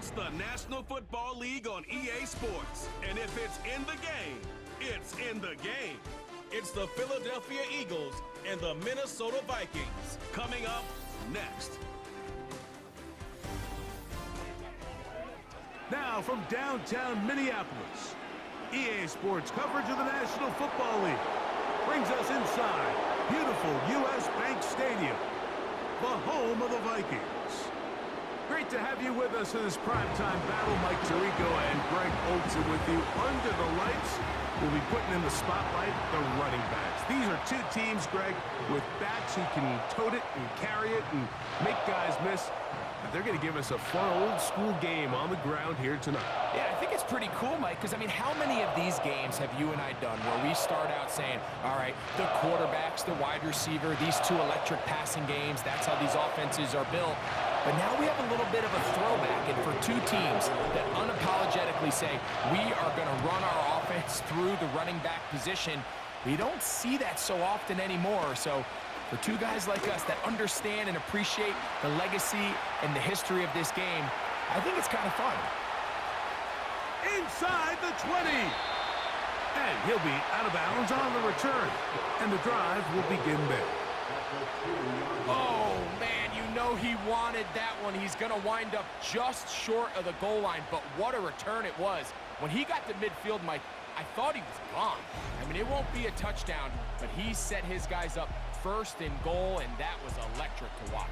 It's the National Football League on EA Sports. And if it's in the game, it's in the game. It's the Philadelphia Eagles and the Minnesota Vikings. Coming up next. Now from downtown Minneapolis, EA Sports coverage of the National Football League brings us inside beautiful U.S. Bank Stadium, the home of the Vikings. Great to have you with us in this primetime battle. Mike Tirico and Greg Olson with you. Under the lights, we'll be putting in the spotlight the running backs. These are two teams, Greg, with backs who can tote it and carry it and make guys miss. They're going to give us a fun old-school game on the ground here tonight. Yeah, I think it's pretty cool, Mike, because, I mean, how many of these games have you and I done where we start out saying, all right, the quarterbacks, the wide receiver, these two electric passing games, that's how these offenses are built. But now we have a little bit of a throwback, and for two teams that unapologetically say, we are going to run our offense through the running back position, we don't see that so often anymore. So for two guys like us that understand and appreciate the legacy and the history of this game, I think it's kind of fun. Inside the 20. And he'll be out of bounds on the return. And the drive will begin there. Oh, man, you know he wanted that one. He's going to wind up just short of the goal line, but what a return it was. When he got to midfield, Mike, I thought he was gone. I mean, it won't be a touchdown, but he set his guys up first and goal, and that was electric to watch.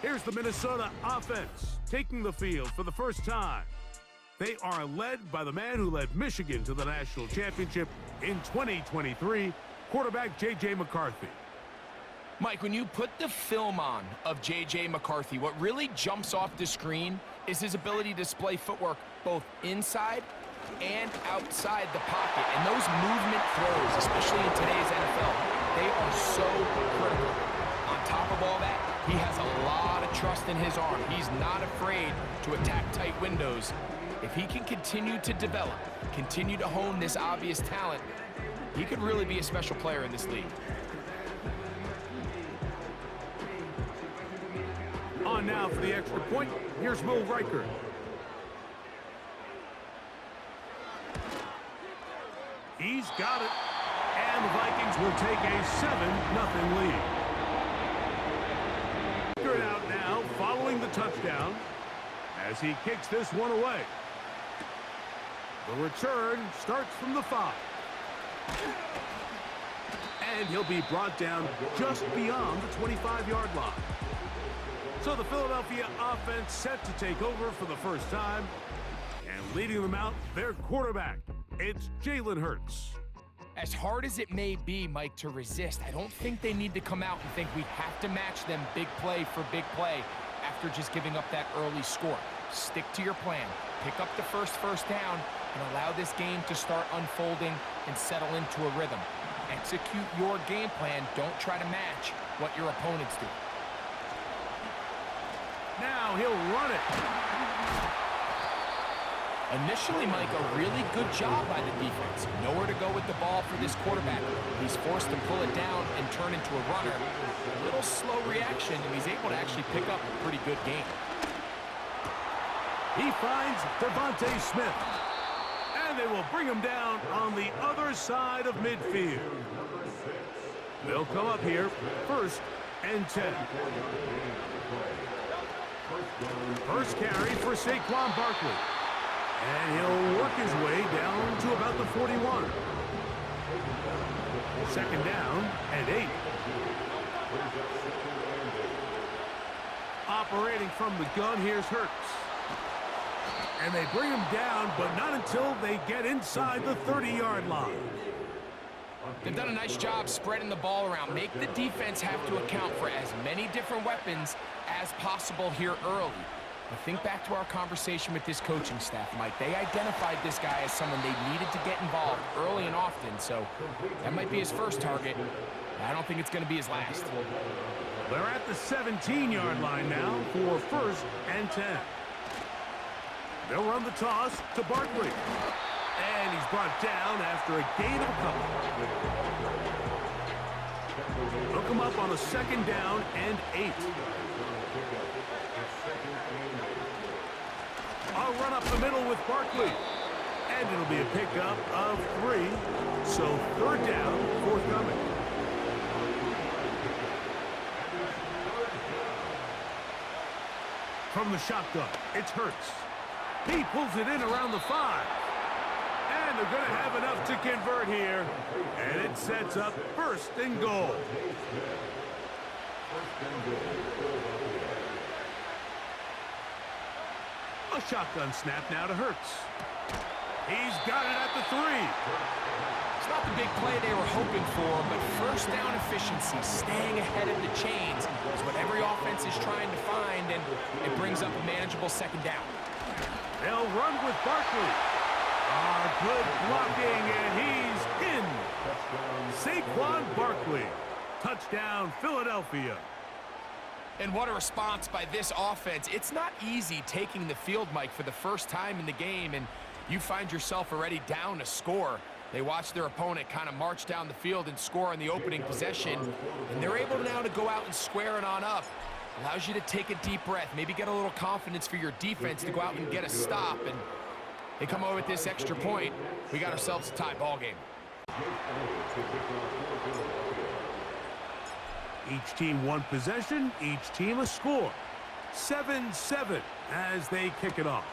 Here's the Minnesota offense taking the field for the first time. They are led by the man who led Michigan to the national championship in 2023, quarterback J.J. McCarthy. Mike, when you put the film on of J.J. McCarthy, what really jumps off the screen is his ability to display footwork both inside and outside the pocket. And those movement throws, especially in today's NFL, they are so critical. On top of all that, he has a lot of trust in his arm. He's not afraid to attack tight windows. If he can continue to develop, continue to hone this obvious talent, he could really be a special player in this league. On now for the extra point, here's Will Riker. He's got it. And the Vikings will take a 7-0 lead. Figure it out now following the touchdown as he kicks this one away. The return starts from the 5. And he'll be brought down just beyond the 25-yard line. So the Philadelphia offense set to take over for the first time. And leading them out, their quarterback, it's Jalen Hurts. As hard as it may be, Mike, to resist, I don't think they need to come out and think we have to match them big play for big play after just giving up that early score. Stick to your plan. Pick up the first down and allow this game to start unfolding and settle into a rhythm. Execute your game plan. Don't try to match what your opponents do. Now he'll run it. Initially, Mike, a really good job by the defense. Nowhere to go with the ball for this quarterback. He's forced to pull it down and turn into a runner. A little slow reaction, and he's able to actually pick up a pretty good game. He finds Devontae Smith. And they will bring him down on the other side of midfield. They'll come up here, 1st and 10. First carry for Saquon Barkley. And he'll work his way down to about the 41. 2nd down and 8. Operating from the gun, here's Hurts. And they bring him down, but not until they get inside the 30-yard line. They've done a nice job spreading the ball around. Make the defense have to account for as many different weapons as possible here early. But think back to our conversation with this coaching staff, Mike. They identified this guy as someone they needed to get involved early and often, so that might be his first target. I don't think it's going to be his last. They're at the 17-yard line now for 1st and 10. They'll run the toss to Barkley. And he's brought down after a gain of a couple. They'll come up on a 2nd down and 8. A run up the middle with Barkley. And it'll be a pickup of 3. So third down, forthcoming. From the shotgun, it's Hurts. He pulls it in around the 5. And they're going to have enough to convert here. And it sets up first and goal. A shotgun snap now to Hurts. He's got it at the 3. It's not the big play they were hoping for, but first down efficiency, staying ahead of the chains, is what every offense is trying to find, and it brings up a manageable second down. They'll run with Barkley. Good blocking, and he's in. Saquon Barkley. Touchdown, Philadelphia. And what a response by this offense. It's not easy taking the field, Mike, for the first time in the game, and you find yourself already down a score. They watch their opponent kind of march down the field and score on the opening possession, and they're able now to go out and square it on up. Allows you to take a deep breath, maybe get a little confidence for your defense to go out and get a stop, and they come over with this extra point. We got ourselves a tie ball game. Each team one possession, each team a score. 7-7 as they kick it off.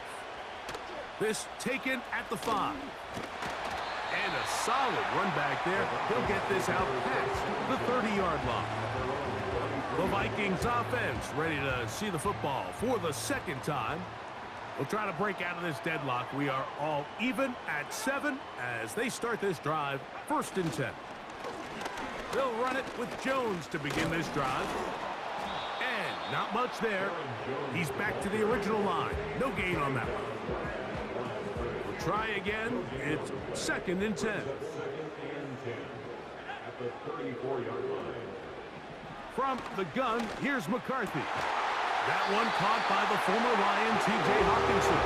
This taken at the 5. And a solid run back there. He'll get this out past the 30-yard line. The Vikings offense ready to see the football for the second time. We'll try to break out of this deadlock. We are all even at 7 as they start this drive, 1st and 10. They'll run it with Jones to begin this drive. And not much there. He's back to the original line. No gain on that one. We'll try again. It's 2nd and 10. From the gun, here's McCarthy. That one caught by the former Lion, T.J. Hawkinson.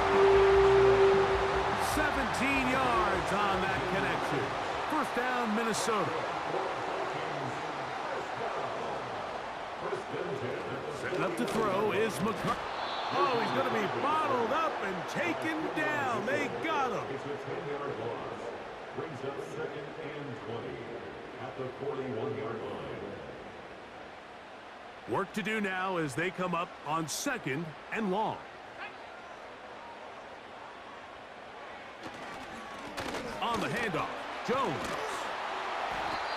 17 yards on that connection. 1st down, Minnesota. Setting up to throw is McCarthy. Oh, he's going to be bottled up and taken down. They got him. Brings up 2nd and 20 at the 41-yard line. Work to do now as they come up on 2nd and long. On the handoff, Jones.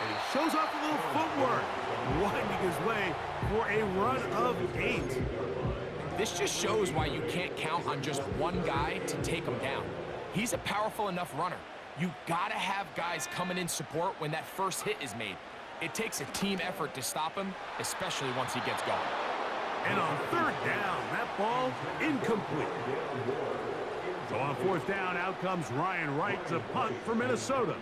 And he shows off a little footwork, winding his way for a run of 8. This just shows why you can't count on just one guy to take him down. He's a powerful enough runner. You gotta have guys coming in support when that first hit is made. It takes a team effort to stop him, especially once he gets going. And on 3rd down, that ball incomplete. So on 4th down, out comes Ryan Wright to punt for Minnesota.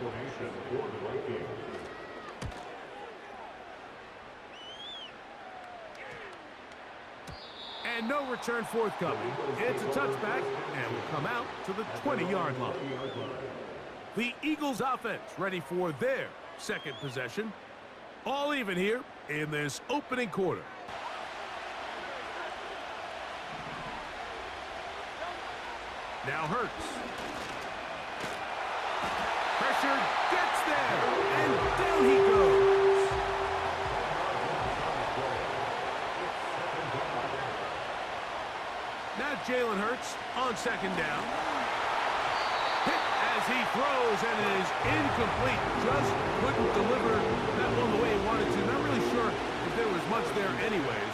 And no return forthcoming. It's a touchback, and will come out to the 20-yard line. The Eagles offense ready for their 2nd possession. All even here in this opening quarter. Now Hurts. Pressure gets there, and down he goes. Now Jalen Hurts on 2nd down. Hit as he throws, and it is incomplete. Just couldn't deliver that one the way he wanted to. Not really sure if there was much there anyways.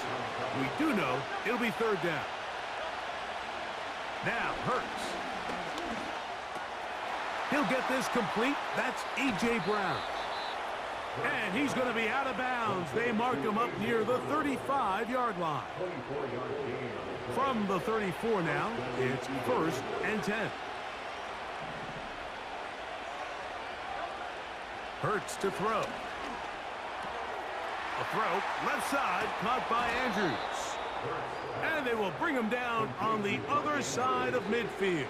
We do know it'll be 3rd down. Now Hurts. He'll get this complete. That's A.J. Brown. And he's going to be out of bounds. They mark him up near the 35-yard line. From the 34 now, it's 1st and 10. Hurts to throw. A throw, left side, caught by Andrews. And they will bring him down on the other side of midfield.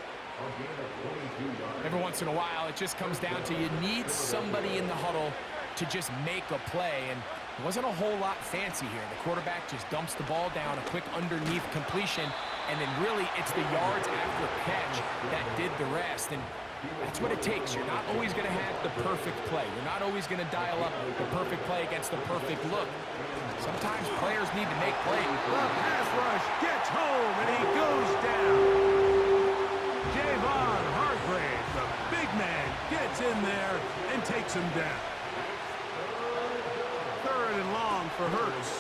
Every once in a while, it just comes down to you need somebody in the huddle to just make a play. And It wasn't a whole lot fancy here. The quarterback just dumps the ball down, a quick underneath completion, and then really it's the yards after catch that did the rest. And that's what it takes. You're not always going to have the perfect play. You're not always going to dial up the perfect play against the perfect look. Sometimes players need to make plays. The pass rush gets home, and he goes down. Javon Hargrave, the big man, gets in there and takes him down. 3rd and long for Hurts.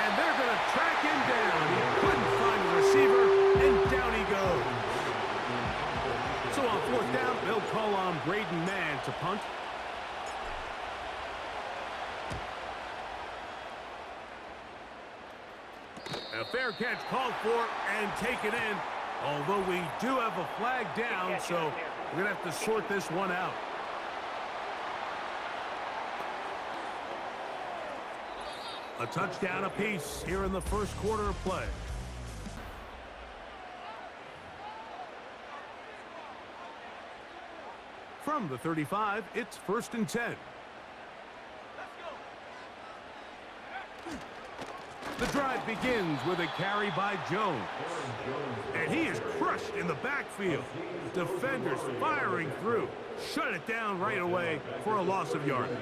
And they're going to track him down. He couldn't find a receiver, and down he goes. So on 4th down, they'll call on Braden Mann to punt. A fair catch called for and taken in, although we do have a flag down, so we're going to have to sort this one out. A touchdown apiece here in the first quarter of play. From the 35, it's 1st and 10. The drive begins with a carry by Jones. And he is crushed in the backfield. Defenders firing through. Shut it down right away for a loss of yardage.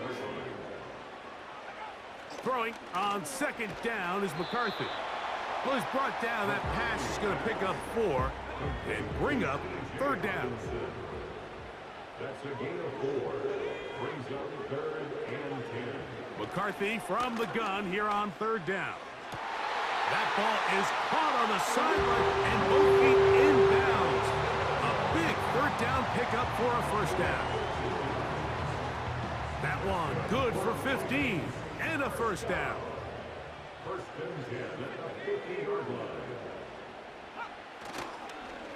Throwing on 2nd down is McCarthy. Well, he's brought down. That pass is going to pick up 4 and bring up 3rd down. That's a gain of 4. Brings up 3rd and 10. McCarthy from the gun here on 3rd down. That ball is caught on the sideline and both feet inbounds. A big 3rd down pickup for a 1st down. That one good for 15 and a 1st down. 1st and 10 at the 50-yard line.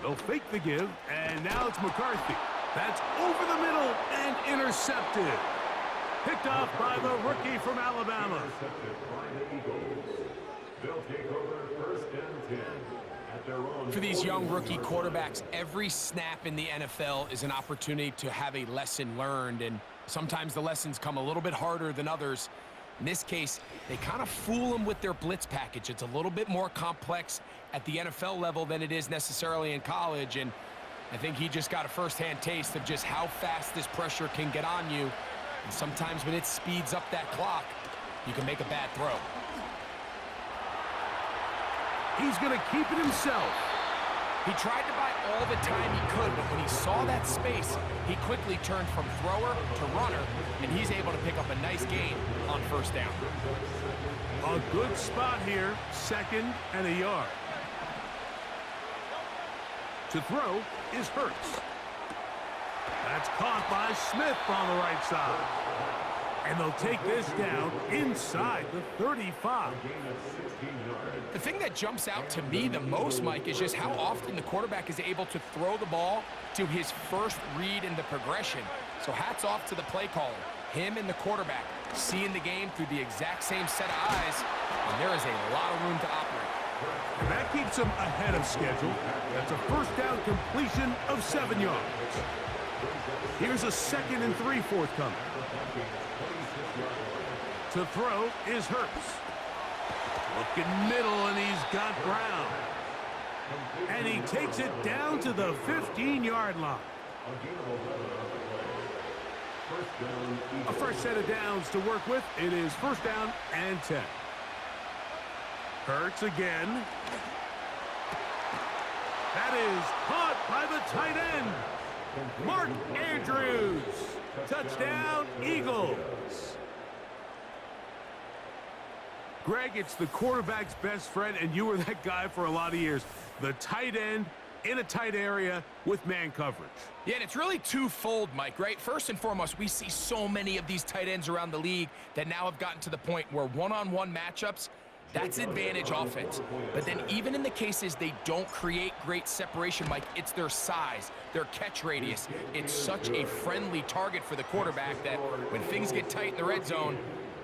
They'll fake the give, and now it's McCarthy. That's over the middle and intercepted. Picked off by the rookie from Alabama. Intercepted by the Eagles. They'll take over 1st and 10 at their own. For these young rookie quarterbacks, every snap in the NFL is an opportunity to have a lesson learned, and sometimes the lessons come a little bit harder than others. In this case, they kind of fool them with their blitz package. It's a little bit more complex at the NFL level than it is necessarily in college, and I think he just got a first-hand taste of just how fast this pressure can get on you. And sometimes when it speeds up that clock, you can make a bad throw. He's going to keep it himself. He tried to buy all the time he could, but when he saw that space, he quickly turned from thrower to runner, and he's able to pick up a nice gain on 1st down. A good spot here, 2nd and a yard. To throw is Hurts. That's caught by Smith on the right side. And they'll take this down inside the 35. The thing that jumps out to me the most, Mike, is just how often the quarterback is able to throw the ball to his first read in the progression. So hats off to the play caller. Him and the quarterback seeing the game through the exact same set of eyes, and there is a lot of room to operate. And that keeps him ahead of schedule. That's a 1st down completion of 7 yards. Here's a 2nd and 3 forthcoming. To throw is Hurts. Looking middle, and he's got Brown. And he takes it down to the 15-yard line. A fresh set of downs to work with. It is 1st down and 10. Hurts again. That is caught by the tight end, Mark Andrews. Touchdown, Eagles. Greg, it's the quarterback's best friend, and you were that guy for a lot of years. The tight end in a tight area with man coverage. Yeah, and it's really twofold, Mike, right? First and foremost, we see so many of these tight ends around the league that now have gotten to the point where one-on-one matchups, that's advantage offense. But then even in the cases they don't create great separation, Mike, it's their size, their catch radius. It's such a friendly target for the quarterback that when things get tight in the red zone,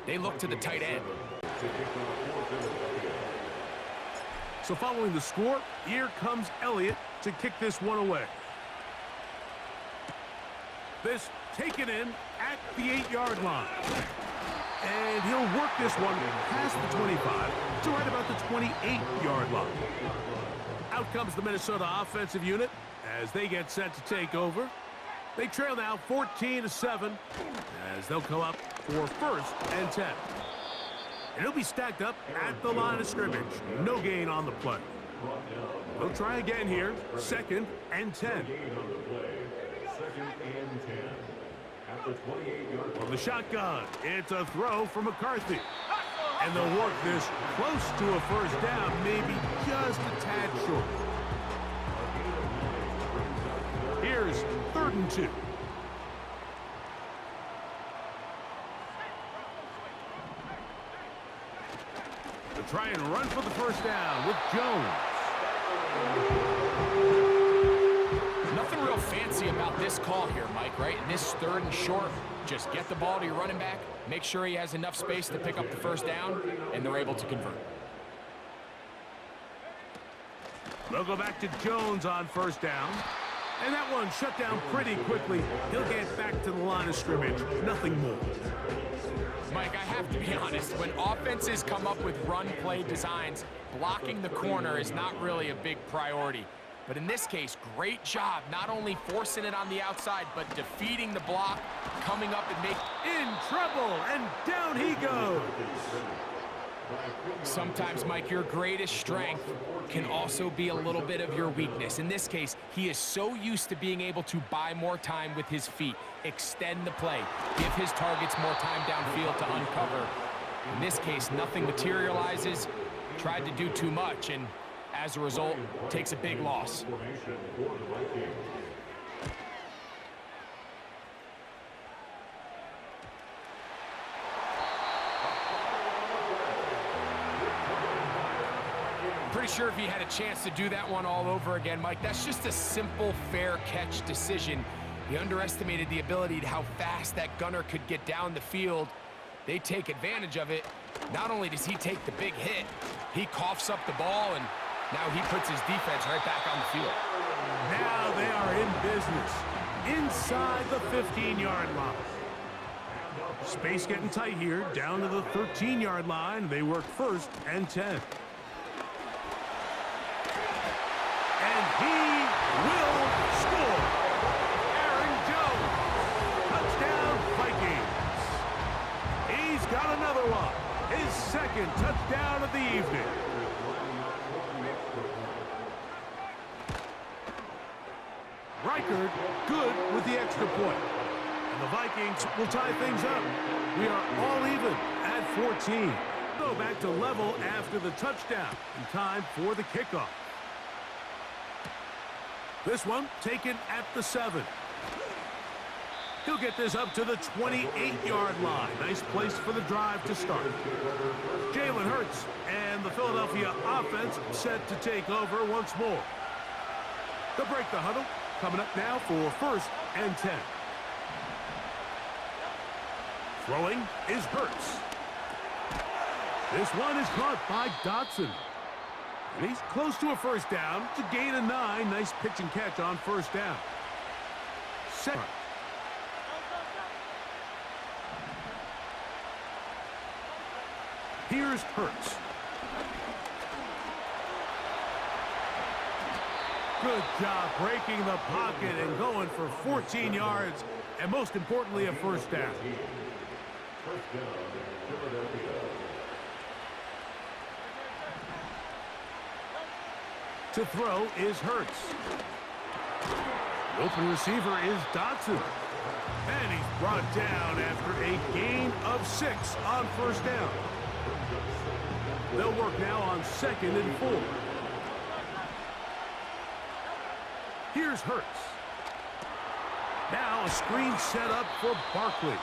they look to the tight end. So following the score, here comes Elliott to kick this one away. This taken in at the 8-yard line. And he'll work this one past the 25 to right about the 28-yard line. Out comes the Minnesota offensive unit as they get set to take over. They trail now 14-7 as they'll come up for 1st and 10. And it'll be stacked up at the line of scrimmage. No gain on the play. They'll try again here. 2nd and 10. On the shotgun, it's a throw from McCarthy. And they'll work this close to a 1st down, maybe just a tad short. Here's 3rd and 2. They'll try and run for the 1st down with Jones. Nothing real fancy about this call here, Mike, right? In this 3rd and short, just get the ball to your running back, make sure he has enough space to pick up the 1st down, and they're able to convert. They'll go back to Jones on 1st down. And that one shut down pretty quickly. He'll get back to the line of scrimmage. Nothing more. Mike, I have to be honest. When offenses come up with run-play designs, blocking the corner is not really a big priority. But in this case, great job not only forcing it on the outside, but defeating the block, coming up and making... In trouble, and down he goes. Sometimes, Mike, your greatest strength can also be a little bit of your weakness. In this case, he is so used to being able to buy more time with his feet, extend the play, give his targets more time downfield to uncover. In this case, nothing materializes, tried to do too much, and as a result, takes a big loss. Pretty sure if he had a chance to do that one all over again, Mike, that's just a simple, fair catch decision. He underestimated the ability to how fast that gunner could get down the field. They take advantage of it. Not only does he take the big hit, he coughs up the ball, and now he puts his defense right back on the field. Now they are in business inside the 15-yard line. Space getting tight here, down to the 13-yard line. They work 1st and 10. And he will score. Aaron Jones. Touchdown, Vikings. He's got another one. His 2nd touchdown of the evening. Reichard good with the extra point. And the Vikings will tie things up. We are all even at 14. Go back to level after the touchdown. In time for the kickoff. This one taken at the 7. He'll get this up to the 28-yard line. Nice place for the drive to start. Jalen Hurts and the Philadelphia offense set to take over once more. They'll break the huddle. Coming up now for 1st and 10. Throwing is Hurts. This one is caught by Dotson. And he's close to a 1st down. It's a gain of 9. Nice pitch and catch on 1st down. 2nd. Here's Hurts. Good job breaking the pocket and going for 14 yards. And most importantly, a 1st down. To throw is Hurts. The open receiver is Dotson. And he's brought down after a gain of 6 on 1st down. They'll work now on 2nd and 4. Here's Hurts. Now a screen set up for Barkley.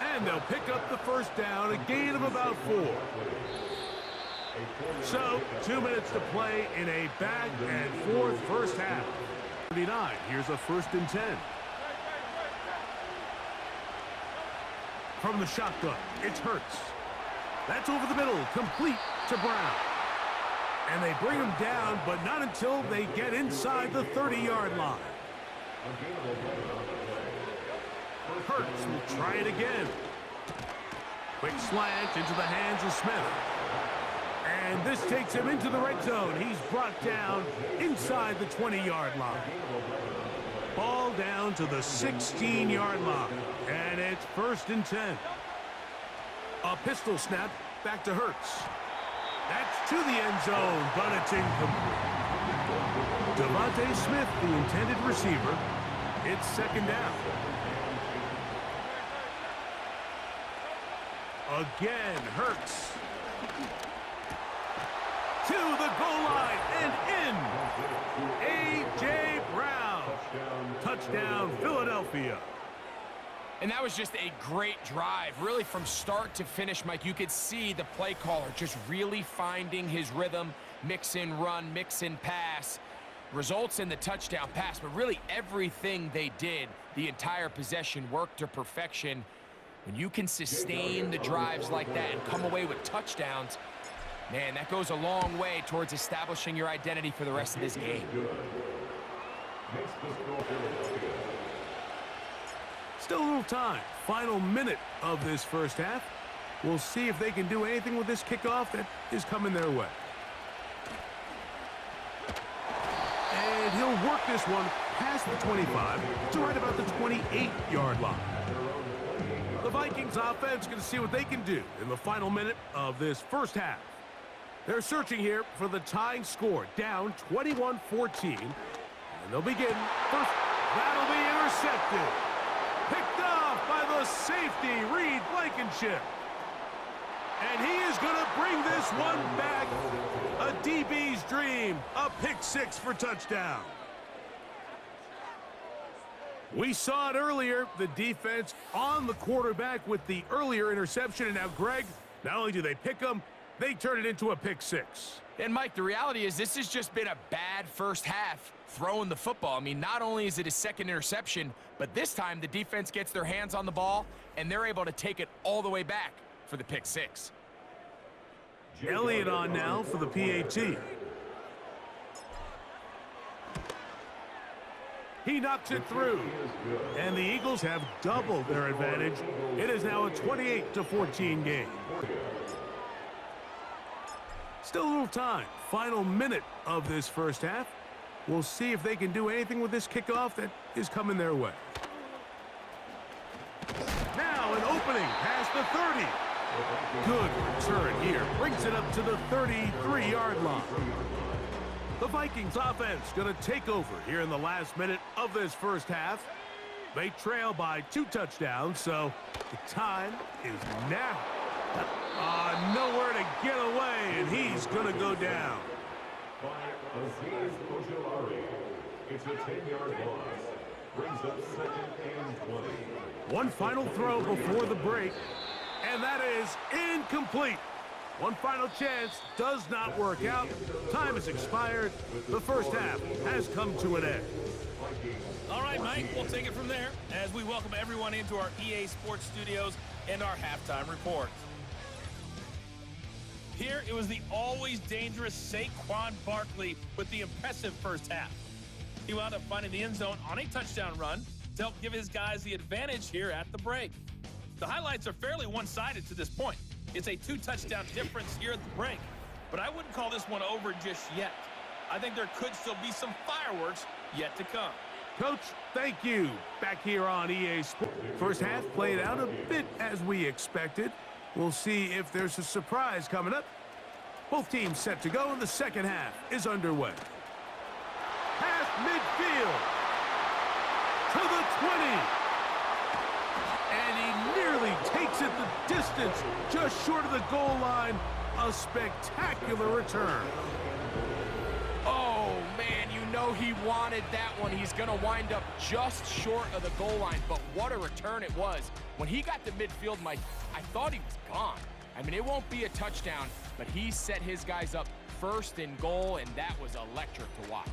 And they'll pick up the 1st down, a gain of about 4. So, 2 minutes to play in a back and forth 1st half. 39, here's a 1st and 10. From the shotgun, it's Hurts. That's over the middle, complete to Brown. And they bring him down, but not until they get inside the 30-yard line. Hurts will try it again. Quick slant into the hands of Smith. And this takes him into the red zone. He's brought down inside the 20-yard line. Ball down to the 16-yard line. And it's 1st and 10. A pistol snap back to Hurts. That's to the end zone, but it's incomplete. Devontae Smith, the intended receiver. It's 2nd down. Again, Hurts. To the goal line and in. A.J. Brown. Touchdown, Philadelphia. And that was just a great drive. Really, from start to finish, Mike, you could see the play caller just really finding his rhythm, mix in run, mix in pass. Results in the touchdown pass, but really everything they did, the entire possession worked to perfection. When you can sustain the drives like that and come away with touchdowns, man, that goes a long way towards establishing your identity for the rest of this game. Still a little time. Final minute of this first half. We'll see if they can do anything with this kickoff that is coming their way. And he'll work this one past the 25 to right about the 28-yard line. The Vikings offense going to see what they can do in the final minute of this first half. They're searching here for the tying score, down 21-14. And they'll begin. First, that'll be intercepted. Picked off by the safety, Reed Blankenship. And he is going to bring this one back. A DB's dream. A pick 6 for touchdown. We saw it earlier, the defense on the quarterback with the earlier interception. And now, Greg, not only do they pick him, they turn it into a pick 6. And, Mike, the reality is this has just been a bad first half throwing the football. I mean, not only is it his 2nd interception, but this time the defense gets their hands on the ball, and they're able to take it all the way back for the pick 6. Elliott on now for the PAT. He knocks it through. And the Eagles have doubled their advantage. It is now a 28-14 game. Still a little time. Final minute of this first half. We'll see if they can do anything with this kickoff that is coming their way. Now an opening past the 30. Good return here. Brings it up to the 33-yard line. The Vikings offense going to take over here in the last minute of this first half. They trail by 2 touchdowns, so the time is now. Nowhere to get away, and he's going to go down. It's a 10-yard loss. Brings up 2nd and 20. One final throw before the break, and that is incomplete. One final chance does not work out. Time has expired. The first half has come to an end. All right, Mike, we'll take it from there as we welcome everyone into our EA Sports Studios and our halftime report. Here, it was the always dangerous Saquon Barkley with the impressive first half. He wound up finding the end zone on a touchdown run to help give his guys the advantage here at the break. The highlights are fairly one-sided to this point. It's a 2-touchdown difference here at the break, but I wouldn't call this one over just yet. I think there could still be some fireworks yet to come. Coach, thank you. Back here on EA Sports. First half played out a bit as we expected. We'll see if there's a surprise coming up. Both teams set to go, and the second half is underway. Past midfield to the 20. And he nearly takes it the distance, just short of the goal line. A spectacular return. Oh, man, you know he wanted that one. He's going to wind up just short of the goal line, but what a return it was. When he got to midfield, Mike, I thought he was gone. I mean, it won't be a touchdown, but he set his guys up first and goal, and that was electric to watch.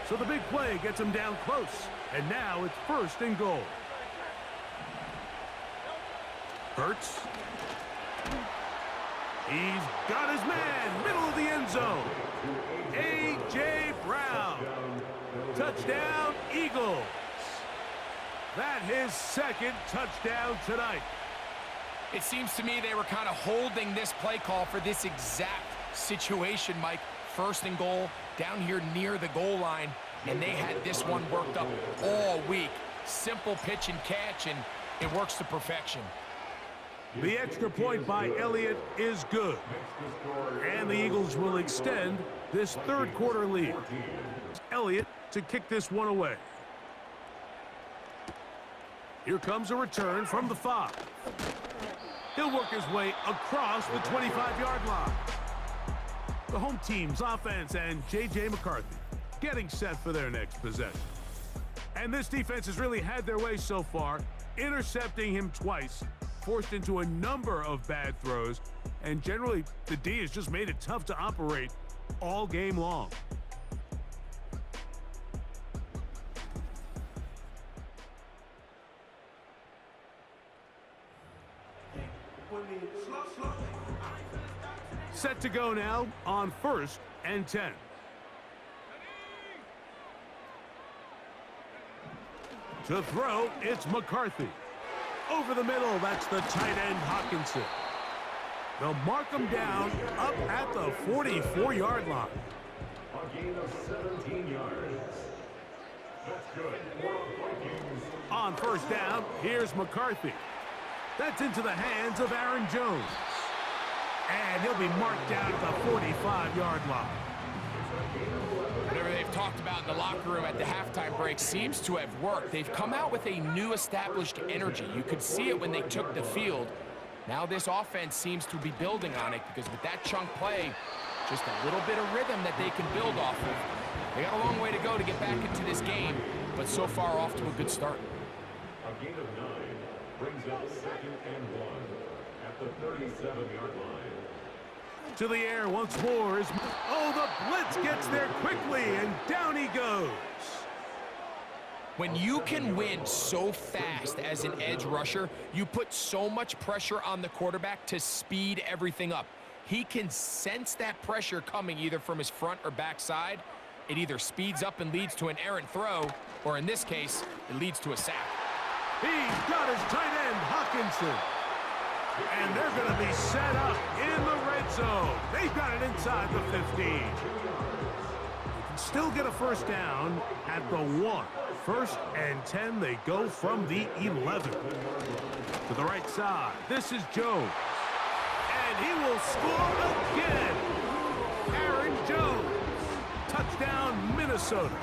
So the big play gets him down close, and now it's first and goal. Hurts. He's got his man, middle of the end zone. A.J. Brown. Touchdown, Eagles. That's his second touchdown tonight. It seems to me they were kind of holding this play call for this exact situation, Mike. First and goal, down here near the goal line, and they had this one worked up all week. Simple pitch and catch, and it works to perfection. The extra point by Elliott is good. And the Eagles will extend this third quarter lead. Elliott to kick this one away. Here comes a return from the 5. He'll work his way across the 25-yard line. The home team's offense and J.J. McCarthy getting set for their next possession. And this defense has really had their way so far, intercepting him twice, forced into a number of bad throws, and generally the D has just made it tough to operate all game long. Set to go now on 1st and 10. To throw, it's McCarthy. Over the middle, that's the tight end Hawkinson. They'll mark him down up at the 44-yard line. A gain of 17 yards. That's good. Vikings. On 1st down, here's McCarthy. That's into the hands of Aaron Jones. And he'll be marked down at the 45-yard line. Whatever they've talked about in the locker room at the halftime break seems to have worked. They've come out with a new established energy. You could see it when they took the field. Now this offense seems to be building on it because with that chunk play, just a little bit of rhythm that they can build off of. They got a long way to go to get back into this game, but so far off to a good start. A gain of 9 brings up 2nd and 1 at the 37-yard line. To the air once more is... Oh, the blitz gets there quickly, and down he goes. When you can win so fast as an edge rusher, you put so much pressure on the quarterback to speed everything up. He can sense that pressure coming either from his front or back side. It either speeds up and leads to an errant throw, or in this case, it leads to a sack. He's got his tight end, Hawkinson. And they're going to be set up in the red zone. They've got it inside the 15. They can still get a 1st down at the 1. 1st and 10, they go from the 11. To the right side, this is Jones. And he will score again. Aaron Jones. Touchdown, Minnesota.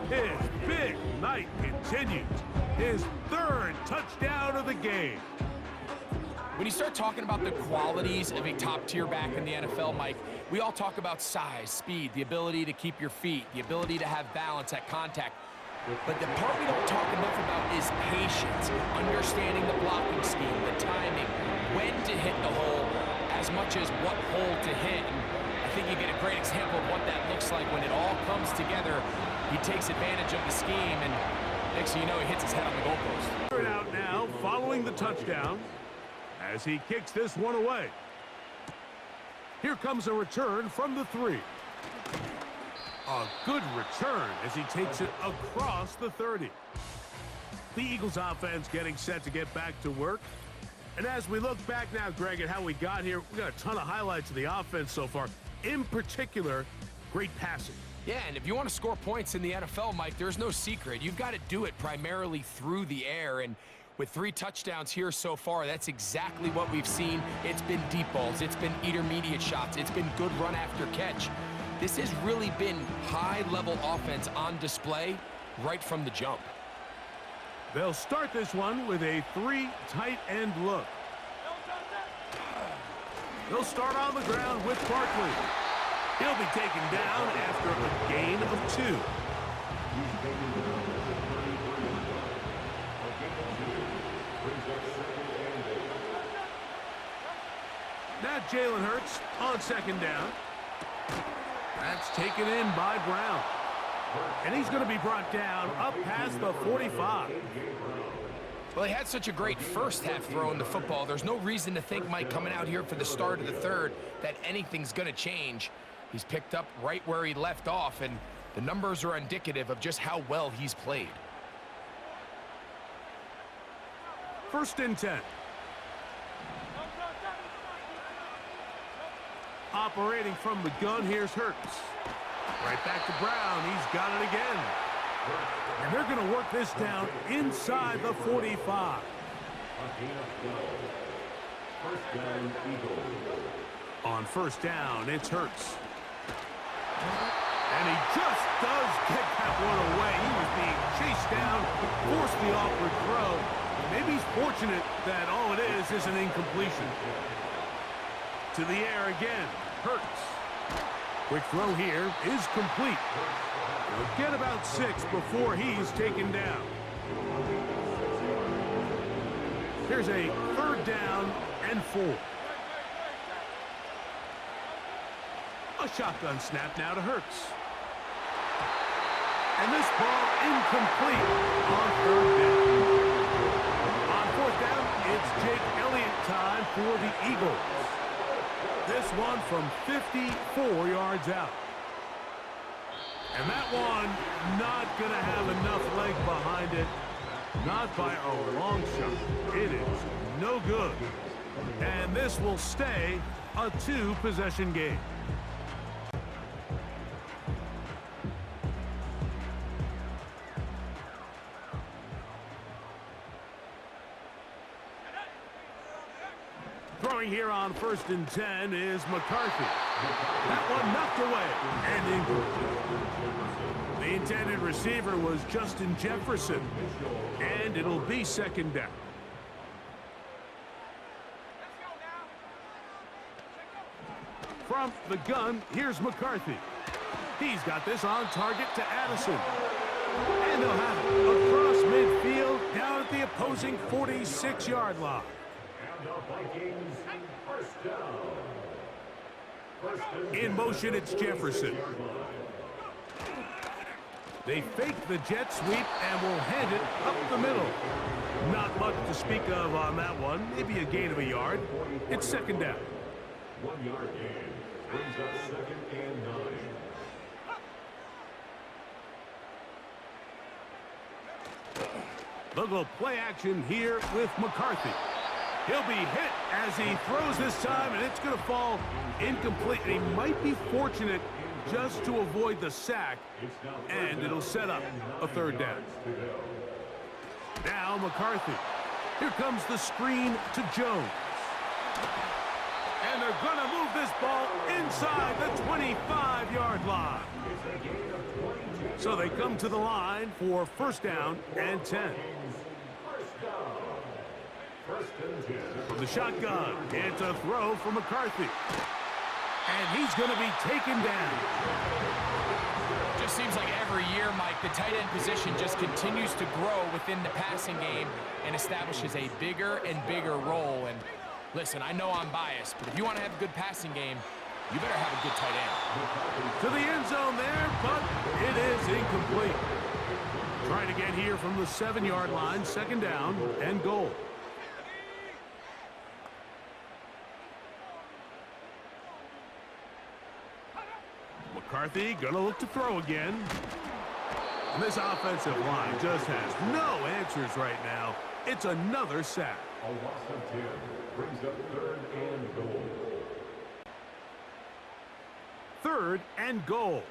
His big night continues. His 3rd touchdown of the game. When you start talking about the qualities of a top-tier back in the NFL, Mike, we all talk about size, speed, the ability to keep your feet, the ability to have balance at contact. But the part we don't talk enough about is patience, understanding the blocking scheme, the timing, when to hit the hole, as much as what hole to hit. And I think you get a great example of what that looks like when it all comes together. He takes advantage of the scheme, and next thing you know, he hits his head on the goalpost. Third out now, following the touchdown, as he kicks this one away. Here comes a return from the 3. A good return as he takes it across the 30. The Eagles offense getting set to get back to work. And as we look back now, Greg, at how we got here, we got a ton of highlights of the offense so far. In particular, great passing. Yeah, and if you want to score points in the NFL, Mike, there's no secret. You've got to do it primarily through the air, and with 3 touchdowns here so far, that's exactly what we've seen. It's been deep balls, it's been intermediate shots, it's been good run after catch. This has really been high-level offense on display right from the jump. They'll start this one with a 3 tight end look. They'll start on the ground with Barkley. He'll be taken down after a gain of 2. Now Jalen Hurts on 2nd down. That's taken in by Brown. And he's going to be brought down up past the 45. Well, he had such a great first half throwing the football. There's no reason to think, Mike, coming out here for the start of the third, that anything's going to change. He's picked up right where he left off, and the numbers are indicative of just how well he's played. 1st and 10. Operating from the gun, here's Hurts. Right back to Brown. He's got it again. And they're going to work this down inside the 45. On 1st down, it's Hurts. And he just does get that one away. He was being chased down, forced the awkward throw. Maybe he's fortunate that all it is an incompletion. To the air again, Hurts. Quick throw here is complete. He'll get about 6 before he's taken down. Here's a 3rd down and 4. A shotgun snap now to Hurts. And this ball incomplete on 3rd down. On 4th down, it's Jake Elliott time for the Eagles. This one from 54 yards out. And that one not going to have enough leg behind it. Not by a long shot. It is no good. And this will stay a 2-possession game. Throwing here on 1st and 10 is McCarthy. That one knocked away and incomplete. The intended receiver was Justin Jefferson, and it'll be 2nd down. From the gun, here's McCarthy. He's got this on target to Addison. And they'll have it across midfield down at the opposing 46-yard line. In motion, it's Jefferson. They fake the jet sweep and will hand it up the middle. Not much to speak of on that one. Maybe a gain of a yard. It's 2nd down. 1-yard gain brings up 2nd and 9. They'll go play action here with McCarthy. He'll be hit as he throws this time, and it's going to fall incomplete. And he might be fortunate just to avoid the sack, and it'll set up a 3rd down. Now McCarthy. Here comes the screen to Jones. And they're going to move this ball inside the 25-yard line. So they come to the line for 1st down and 10. From the shotgun, it's a throw for McCarthy. And he's going to be taken down. Just seems like every year, Mike, the tight end position just continues to grow within the passing game and establishes a bigger and bigger role. And listen, I know I'm biased, but if you want to have a good passing game, you better have a good tight end. To the end zone there, but it is incomplete. Trying to get here from the 7-yard line, 2nd down and goal. McCarthy gonna look to throw again. And this offensive line just has no answers right now. It's another sack. A loss of 10 brings up 3rd and goal. 3rd and goal.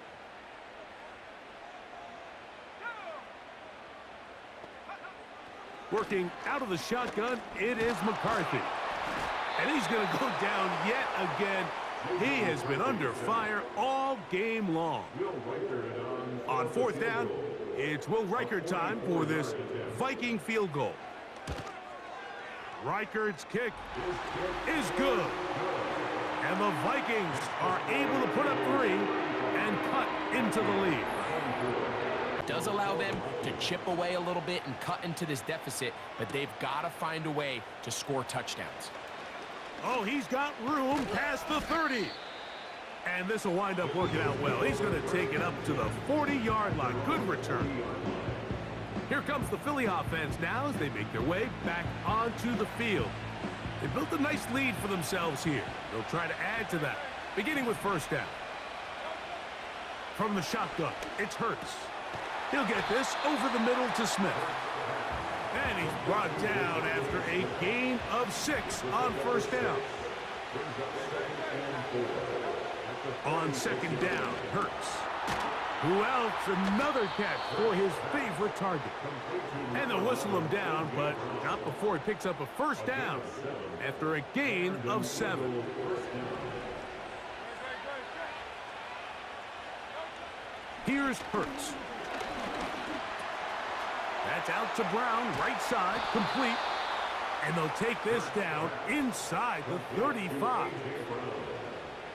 Working out of the shotgun, it is McCarthy. And he's going to go down yet again. He has been under fire all game long. On 4th down, it's Will Reichert time for this Viking field goal. Reichert's kick is good. And the Vikings are able to put up 3 and cut into the lead. Does allow them to chip away a little bit and cut into this deficit, but they've got to find a way to score touchdowns. Oh, he's got room past the 30. And this will wind up working out well. He's going to take it up to the 40-yard line. Good return. Here comes the Philly offense now as they make their way back onto the field. They built a nice lead for themselves here. They'll try to add to that, beginning with first down. From the shotgun, it's Hurts. He'll get this over the middle to Smith. And he's brought down after a gain of 6 on first down. On second down, Hurts. Who else? Another catch for his favorite target. And they'll whistle him down, but not before he picks up a first down after a gain of 7. Here's Hurts. That's out to Brown, right side, complete. And they'll take this down inside the 35.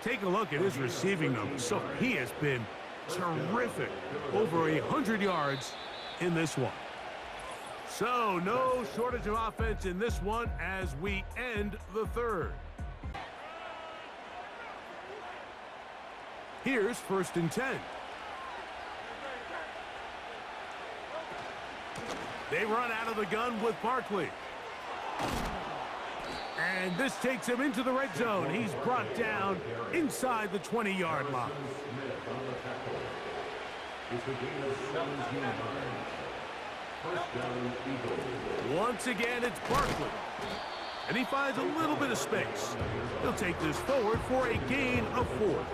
Take a look at his receiving numbers. So he has been terrific. Over 100 yards in this one. So no shortage of offense in this one as we end the third. Here's first and 10. They run out of the gun with Barkley. And this takes him into the red zone. He's brought down inside the 20-yard line. Once again, it's Barkley. And he finds a little bit of space. He'll take this forward for a gain of 4.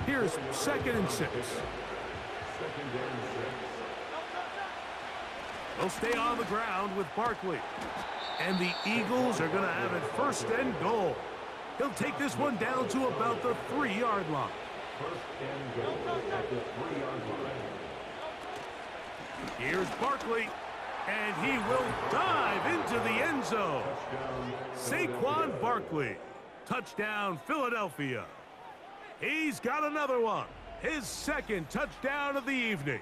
Here's second and 6. They'll stay on the ground with Barkley. And the Eagles are going to have it first and goal. He'll take this one down to about the 3-yard line. First and goal at the 3-yard line. Here's Barkley, and he will dive into the end zone. Saquon Barkley, touchdown Philadelphia. He's got another one, his second touchdown of the evening.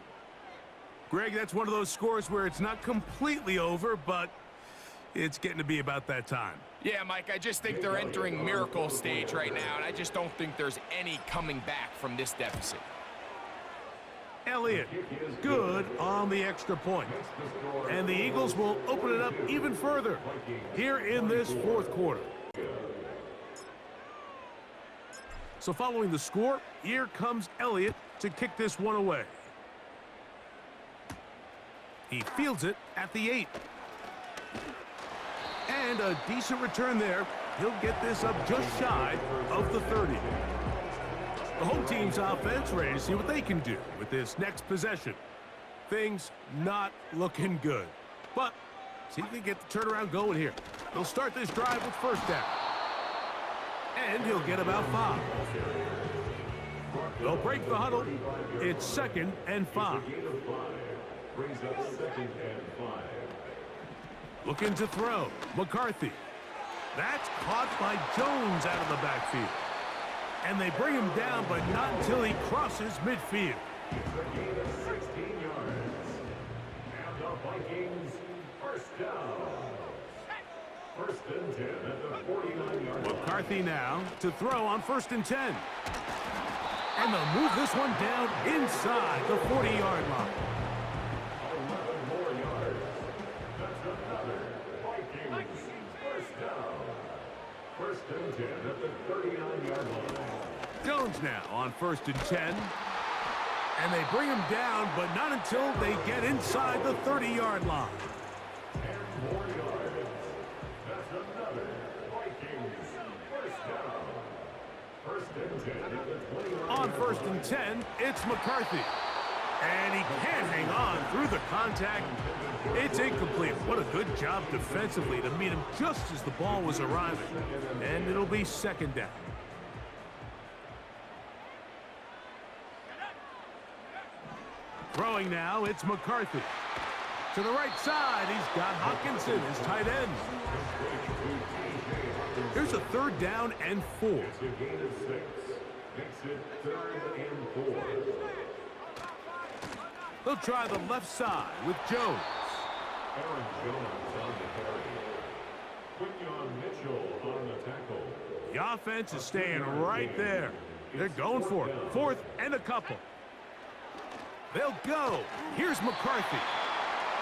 Greg, that's one of those scores where it's not completely over, but it's getting to be about that time. Yeah, Mike, I just think they're entering miracle stage right now, and I just don't think there's any coming back from this deficit. Elliott, good on the extra point. And the Eagles will open it up even further here in this fourth quarter. So following the score, here comes Elliott to kick this one away. He fields it at the 8. And a decent return there. He'll get this up just shy of the 30. The home team's offense ready to see what they can do with this next possession. Things not looking good. But see if they get the turnaround going here. They'll start this drive with first down. And he'll get about 5. They'll break the huddle. It's second and 5. Brings up second and 5. Looking to throw. McCarthy. That's caught by Jones out of the backfield. And they bring him down, but not until he crosses midfield. It's a gain of 16 yards. And the Vikings first down. First and 10 at the 49-yard line. McCarthy now to throw on first and 10. And they'll move this one down inside the 40-yard line. 11 more yards. That's another Vikings first down. First and 10 at the 39-yard line. Jones now on first and 10. And they bring him down, but not until they get inside the 30-yard line. 10 more yards. That's another Vikings first down. First and 10 at the 20-yard line. On first and 10, it's McCarthy. And he can't hang on through the contact. It's incomplete. What a good job defensively to meet him just as the ball was arriving. And it'll be second down. Throwing now, it's McCarthy. To the right side, he's got Hawkinson, his tight end. Here's a third down and 4. It's a gain of 6. Makes it third and 4. They'll try the left side with Jones. Aaron Jones on the carry. Quinyon Mitchell on the tackle. The offense is staying right there. They're going for it. Fourth and a couple. They'll go. Here's McCarthy.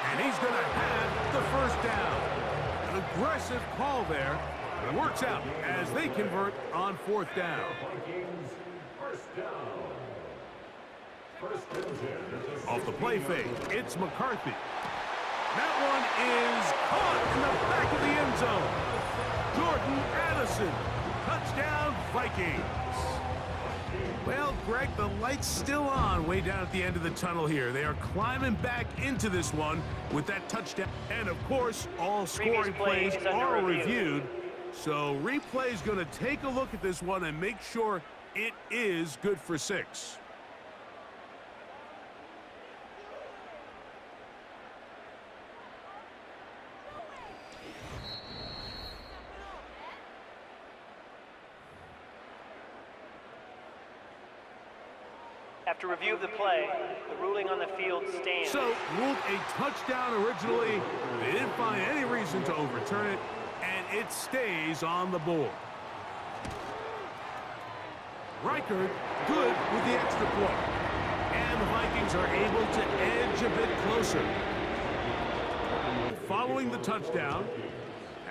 And he's going to have the first down. An aggressive call there. It works out as they convert on 4th down. Vikings, first down. First and 10. Off the play fake, it's McCarthy. That one is caught in the back of the end zone. Jordan Addison, touchdown Vikings. Well, Greg, the light's still on way down at the end of the tunnel here. They are climbing back into this one with that touchdown. And, of course, all scoring plays are reviewed. So replay's going to take a look at this one and make sure it is good for 6. After review of the play, the ruling on the field stands. So, ruled a touchdown originally. They didn't find any reason to overturn it, and it stays on the board. Reichard, good with the extra point. And the Vikings are able to edge a bit closer. Following the touchdown,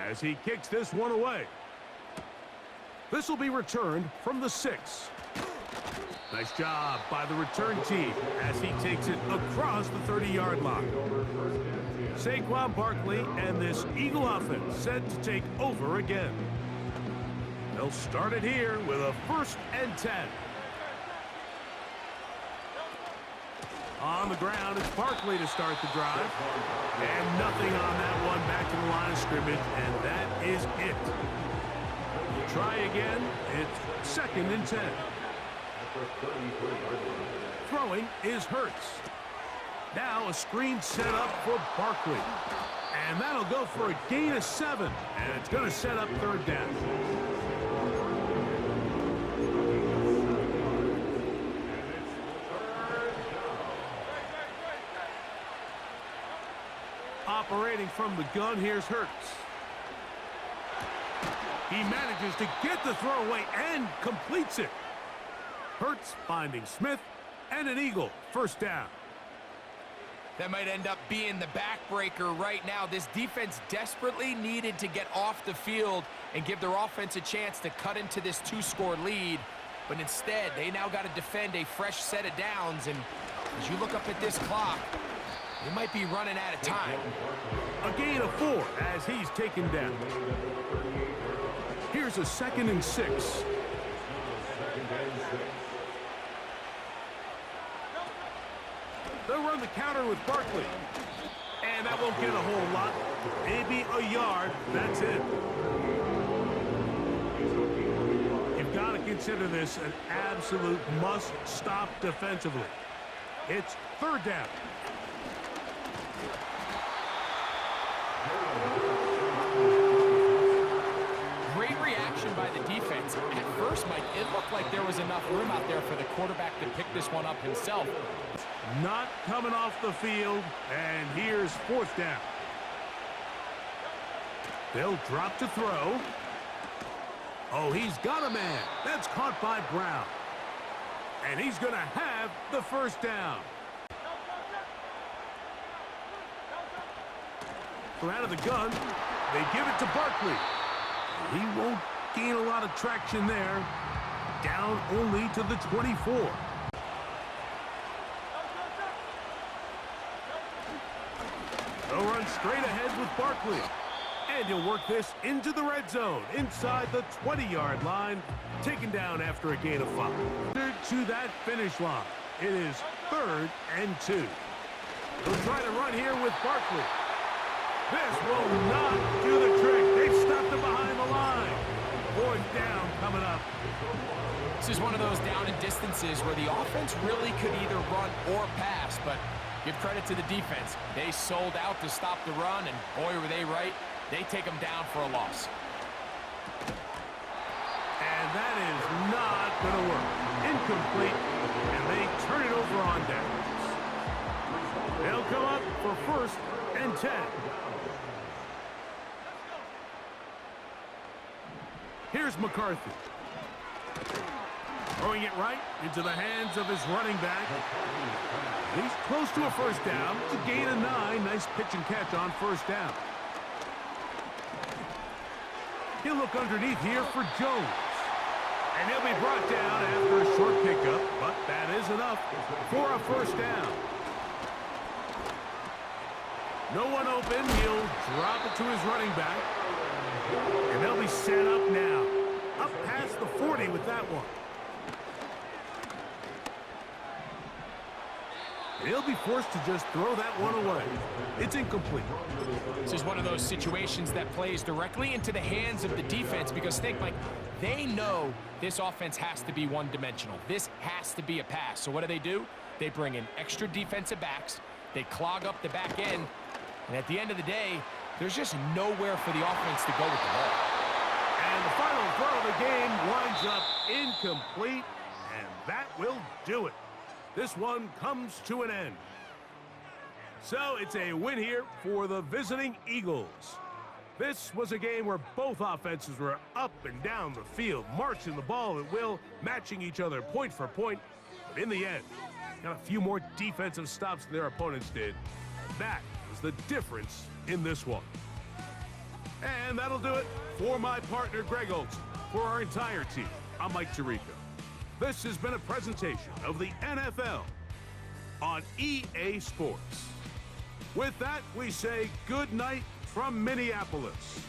as he kicks this one away. This will be returned from the 6. Nice job by the return team as he takes it across the 30-yard line. Saquon Barkley and this Eagle offense set to take over again. They'll start it here with a 1st and 10. On the ground, it's Barkley to start the drive. And nothing on that one back to the line of scrimmage, and that is it. Try again. It's 2nd and 10. Throwing is Hurts. Now a screen set up for Barkley. And that'll go for a gain of 7. And it's going to set up 3rd down. Operating from the gun, here's Hurts. He manages to get the throw away and completes it. Hurts finding Smith and an Eagle. 1st down. That might end up being the backbreaker right now. This defense desperately needed to get off the field and give their offense a chance to cut into this 2-score lead. But instead, they now got to defend a fresh set of downs. And as you look up at this clock, they might be running out of time. A gain of 4 as he's taken down. Here's a 2nd and 6. They'll run the counter with Barkley. And that won't get a whole lot. Maybe a yard. That's it. You've got to consider this an absolute must-stop defensively. It's 3rd down. Great reaction by the defense. At first, Mike, it looked like there was enough room out there for the quarterback to pick this one up himself. Not coming off the field, and here's 4th down. They'll drop to throw. Oh, he's got a man. That's caught by Brown. And he's going to have the 1st down. From out of the gun, they give it to Barkley. He won't gain a lot of traction there. Down only to the 24. They'll run straight ahead with Barkley. And he'll work this into the red zone, inside the 20-yard line, taken down after a gain of 5. To that finish line. It is 3rd and 2. They'll try to run here with Barkley. This will not do the trick. They've stopped him behind the line. 4th down coming up. This is one of those down and distances where the offense really could either run or pass, but give credit to the defense. They sold out to stop the run, and boy, were they right. They take them down for a loss. And that is not going to work. Incomplete, and they turn it over on downs. They'll come up for 1st and 10. Here's McCarthy. Throwing it right into the hands of his running back. He's close to a first down. It's a gain of 9. Nice pitch and catch on first down. He'll look underneath here for Jones. And he'll be brought down after a short pickup, but that is enough for a first down. No one open. He'll drop it to his running back. And they'll be set up now. Up past the 40 with that one. He'll be forced to just throw that one away. It's incomplete. This is one of those situations that plays directly into the hands of the defense because think, Mike, they know this offense has to be one-dimensional. This has to be a pass. So what do? They bring in extra defensive backs. They clog up the back end. And at the end of the day, there's just nowhere for the offense to go with the ball. And the final throw of the game winds up incomplete, and that will do it. This one comes to an end. So it's a win here for the visiting Eagles. This was a game where both offenses were up and down the field, marching the ball at will, matching each other point for point. But in the end, got a few more defensive stops than their opponents did. That was the difference in this one. And that'll do it for my partner, Greg Olson. For our entire team, I'm Mike Tirico. This has been a presentation of the NFL on EA Sports. With that, we say good night from Minneapolis.